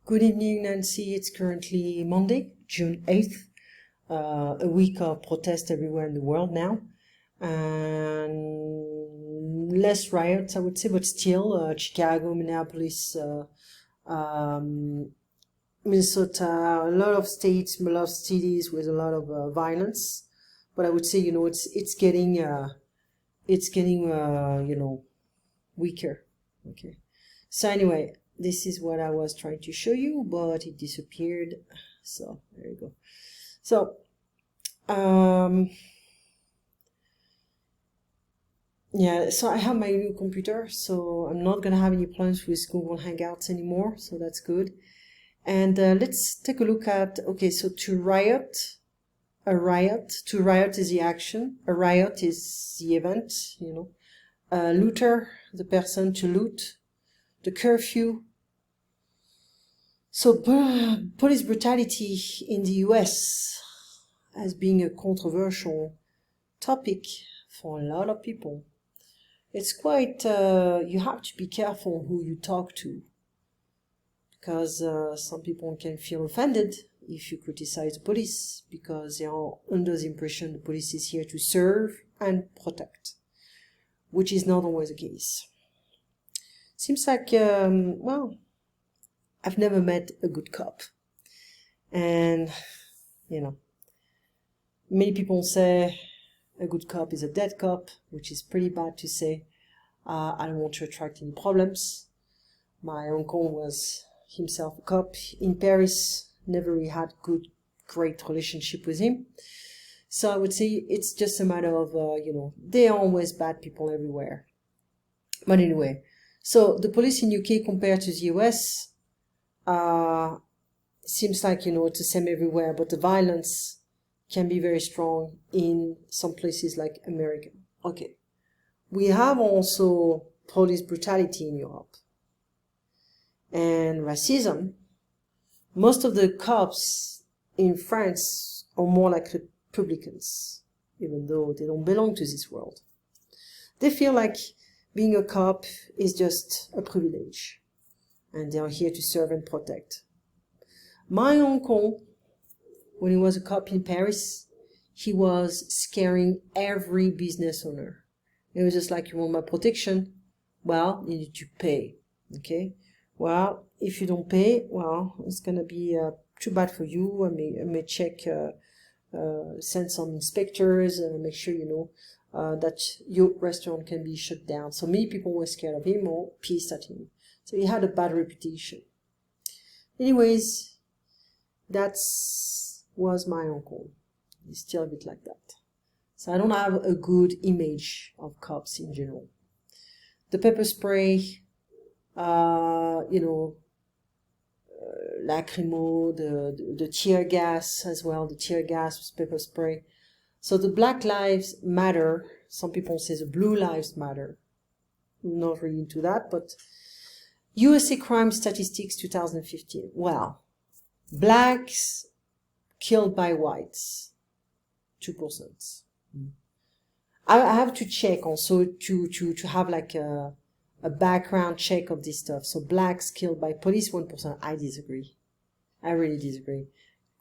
Good evening, Nancy. It's currently Monday, June 8th, a week of protest everywhere in the world now, and less riots, I would say, but still, Chicago, Minneapolis, Minnesota, a lot of states, a lot of cities with a lot of violence. But I would say, it's getting weaker. Okay. So anyway, this is what I was trying to show you, but it disappeared. So there you go. So yeah, so I have my new computer, so I'm not gonna have any problems with Google Hangouts anymore, so that's good. And let's take a look at, okay, so to riot is the action, a riot is the event, looter, the person to loot, the curfew. So police brutality in the US as being a controversial topic for a lot of people. It's quite, you have to be careful who you talk to, because some people can feel offended if you criticize the police, because they are under the impression the police is here to serve and protect, which is not always the case. Seems like, well, I've never met a good cop. And, many people say a good cop is a dead cop, which is pretty bad to say. I don't want to attract any problems. My uncle was himself a cop in Paris, never really had great relationship with him. So I would say it's just a matter of, there are always bad people everywhere. But anyway, so the police in UK compared to the US, seems like, it's the same everywhere, but the violence can be very strong in some places like America. Okay. We have also police brutality in Europe and racism. Most of the cops in France are more like Republicans, even though they don't belong to this world. They feel like being a cop is just a privilege, and they are here to serve and protect. My uncle, when he was a cop in Paris, he was scaring every business owner. It was just like, you want my protection? Well, you need to pay, okay? Well, if you don't pay, well, it's going to be too bad for you. I may check, send some inspectors and make sure, that your restaurant can be shut down. So many people were scared of him or pissed at him. So he had a bad reputation. Anyways, that was my uncle. He's still a bit like that. So I don't have a good image of cops in general. The pepper spray, lacrymo, the tear gas as well, the tear gas, pepper spray. So the Black Lives Matter, some people say the Blue Lives Matter. I'm not really into that, but USA crime statistics 2015. Well, blacks killed by whites, 2%. I have to check also to have like a background check of this stuff. So blacks killed by police, 1%. I disagree. I really disagree.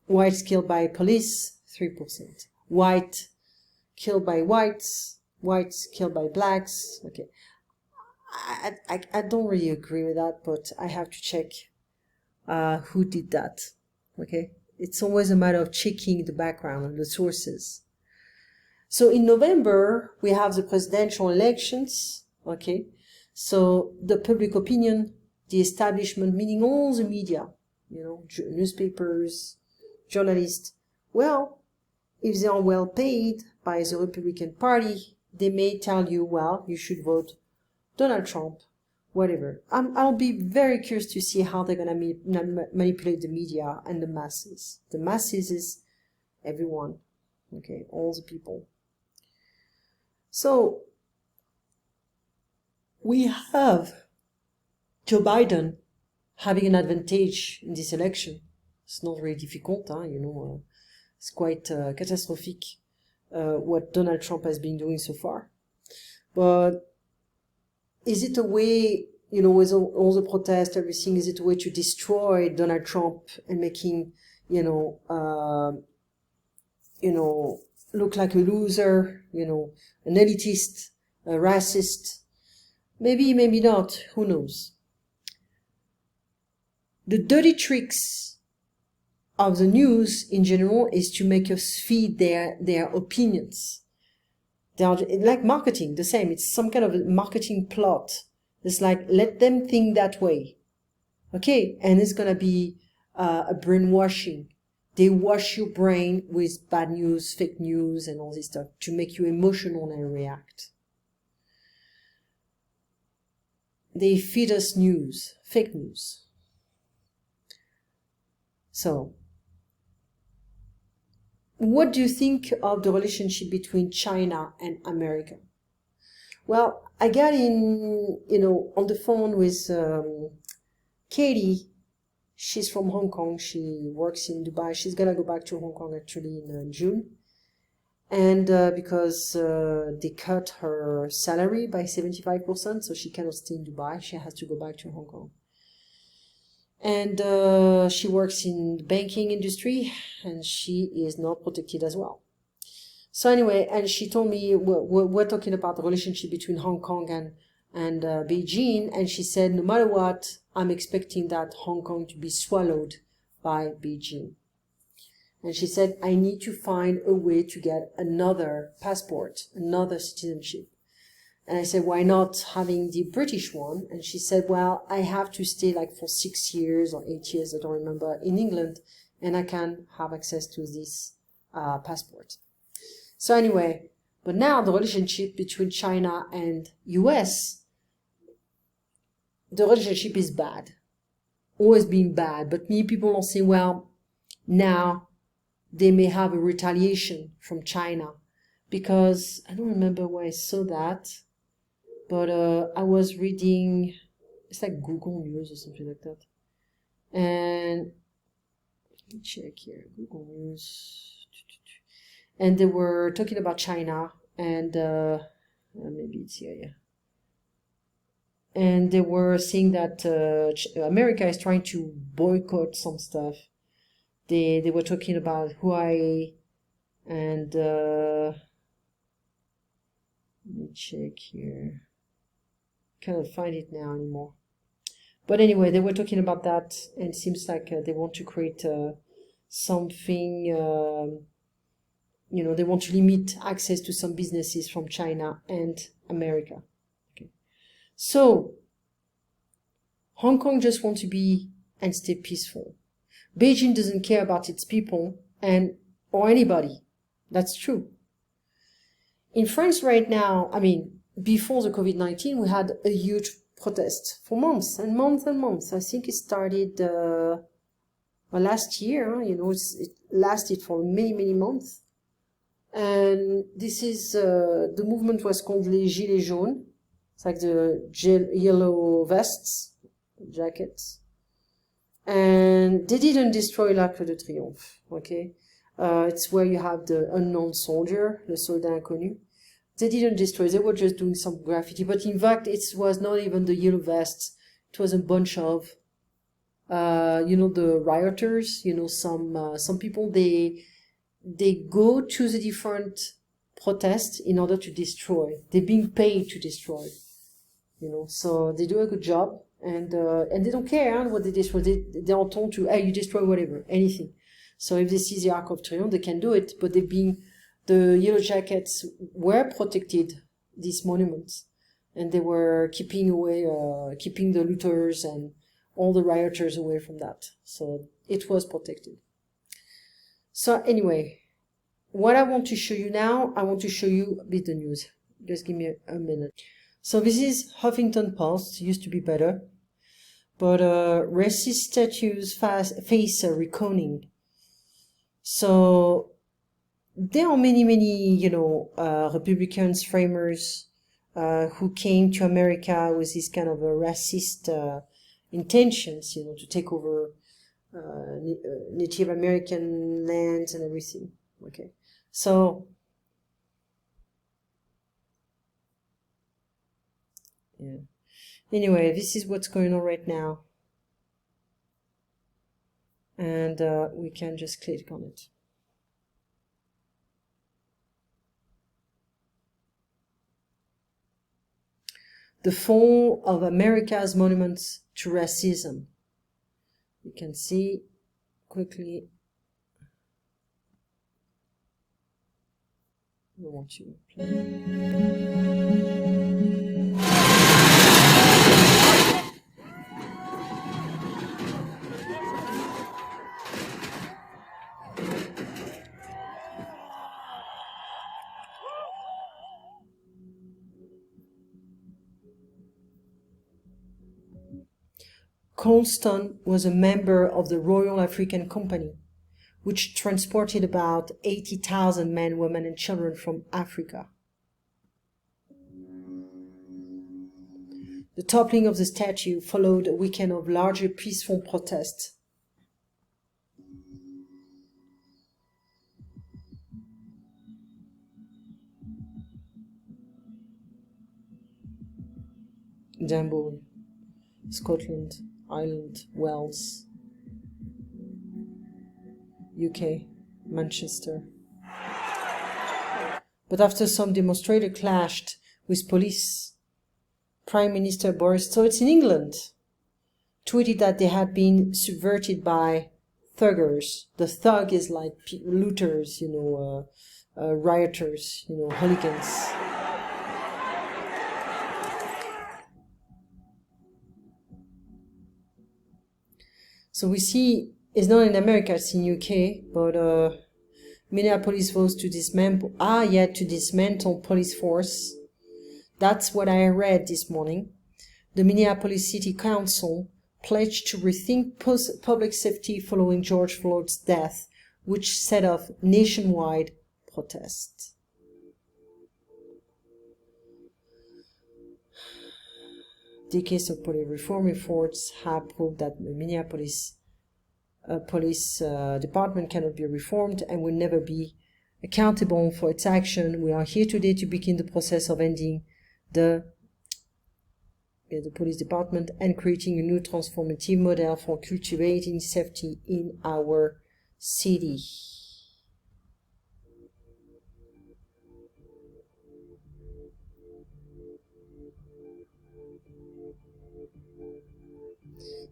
Whites killed by police, 3%. White killed by whites, whites killed by blacks. Okay. I don't really agree with that, but I have to check who did that. Okay. It's always a matter of checking the background and the sources. So in November, we have the presidential elections, okay? So the public opinion, the establishment, meaning all the media, newspapers, journalists, well, if they are well paid by the Republican Party, they may tell you, well, you should vote Donald Trump, whatever. I'll be very curious to see how they're going to manipulate the media and the masses. The masses is everyone, okay, all the people. So we have Joe Biden having an advantage in this election. It's not very difficult, it's quite catastrophic what Donald Trump has been doing so far. But is it a way you know, with all the protests, everything, is it a way to destroy Donald Trump and making, look like a loser, an elitist, a racist? Maybe, maybe not. Who knows? The dirty tricks of the news in general is to make us feed their opinions. They are like marketing, the same. It's some kind of a marketing plot. It's like, let them think that way. Okay? And it's going to be a brainwashing. They wash your brain with bad news, fake news, and all this stuff to make you emotional and react. They feed us news, fake news. So, what do you think of the relationship between China and America? Well, I got on the phone with Katie. She's from Hong Kong. She works in Dubai. She's gonna go back to Hong Kong actually in June. And because they cut her salary by 75%, so she cannot stay in Dubai. She has to go back to Hong Kong. And she works in the banking industry, and she is not protected as well. So anyway, and she told me, we're talking about the relationship between Hong Kong and Beijing, and she said, no matter what, I'm expecting that Hong Kong to be swallowed by Beijing. And she said, I need to find a way to get another passport, another citizenship. And I said, why not having the British one? And she said, well, I have to stay like for 6 years or 8 years, I don't remember, in England, and I can have access to this passport. So anyway, but now the relationship between China and US, the relationship is bad. Always been bad. But many people are saying, well, now they may have a retaliation from China. Because I don't remember where I saw that. But I was reading, it's like Google News or something like that. And let me check here, Google News. And they were talking about China, and maybe it's here, yeah. And they were saying that America is trying to boycott some stuff. They were talking about Huawei, and let me check here. Can't find it now anymore. But anyway, they were talking about that, and it seems like they want to create something. They want to limit access to some businesses from China and America. Okay. So, Hong Kong just wants to be and stay peaceful. Beijing doesn't care about its people or anybody. That's true. In France right now, before the COVID-19, we had a huge protest for months and months and months. I think it started last year. It lasted for many, many months. And this is, the movement was called les Gilets jaunes. It's like the yellow vests, jackets. And they didn't destroy l'Arc de Triomphe, okay? It's where you have the unknown soldier, le soldat inconnu. They didn't destroy, they were just doing some graffiti. But in fact, it was not even the yellow vests. It was a bunch of, the rioters, some people, they go to the different protests in order to destroy. They're being paid to destroy, so they do a good job, and they don't care what they destroy. They are told to, hey, you destroy whatever, anything. So if they see the Arc of Triomphe, they can do it, but the Yellow Jackets were protected, these monuments, and they were keeping the looters and all the rioters away from that. So it was protected. So anyway, what I want to show you now, I want to show you a bit the news. Just give me a minute. So this is Huffington Post, used to be better. But racist statues face a reconing. So there are many, Republicans, framers, who came to America with this kind of a racist intentions, to take over Native American lands and everything. Okay, so yeah, Anyway, this is what's going on right now. And we can just click on it. The fall of America's monuments to racism. You can see quickly. I want to play. Colston was a member of the Royal African Company, which transported about 80,000 men, women, and children from Africa. The toppling of the statue followed a weekend of larger peaceful protests. Danbury, Scotland, Ireland, Wales, UK, Manchester. But after some demonstrators clashed with police, Prime Minister Boris, so it's in England, tweeted that they had been subverted by thuggers. The thug is like looters, rioters, hooligans. So we see, it's not in America, it's in UK, but Minneapolis votes to dismantle police force. That's what I read this morning. The Minneapolis City Council pledged to rethink public safety following George Floyd's death, which set off nationwide protests. Decades of police reform efforts have proved that the Minneapolis police department cannot be reformed and will never be accountable for its action. We are here today to begin the process of ending the police department and creating a new transformative model for cultivating safety in our city.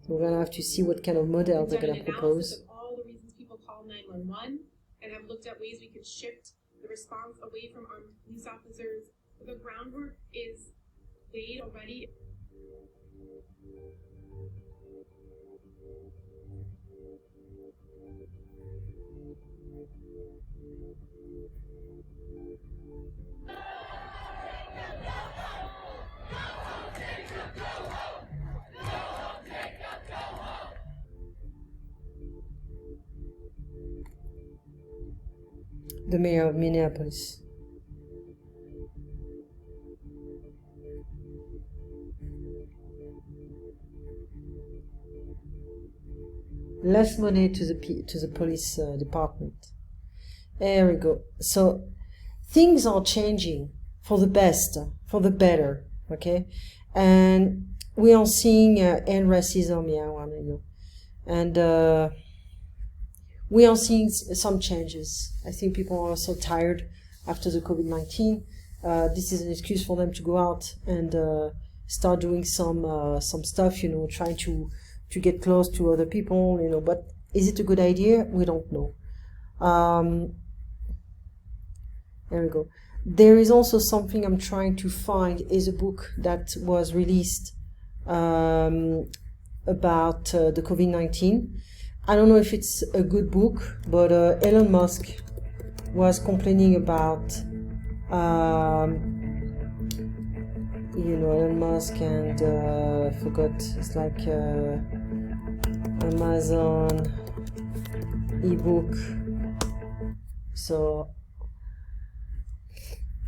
We're going to have to see what kind of model they're going to propose. Of all the reasons people call 911 and have looked at ways we can shift the response away from armed police officers. The groundwork is laid already. The mayor of Minneapolis. Less money to the police department. There we go. So things are changing for the best, for the better. Okay, and we are seeing end racism, and we are seeing some changes. I think people are so tired after the COVID-19. This is an excuse for them to go out and start doing some stuff, trying to get close to other people, But is it a good idea? We don't know. There we go. There is also something I'm trying to find, is a book that was released about the COVID-19. I don't know if it's a good book, but Elon Musk was complaining about, Elon Musk and I forgot, it's like Amazon ebook. So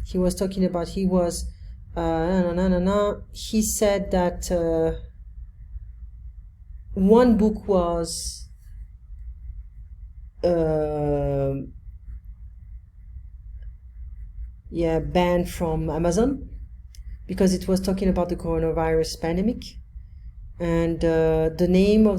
he was talking about, he said that one book was banned from Amazon because it was talking about the coronavirus pandemic, and the name of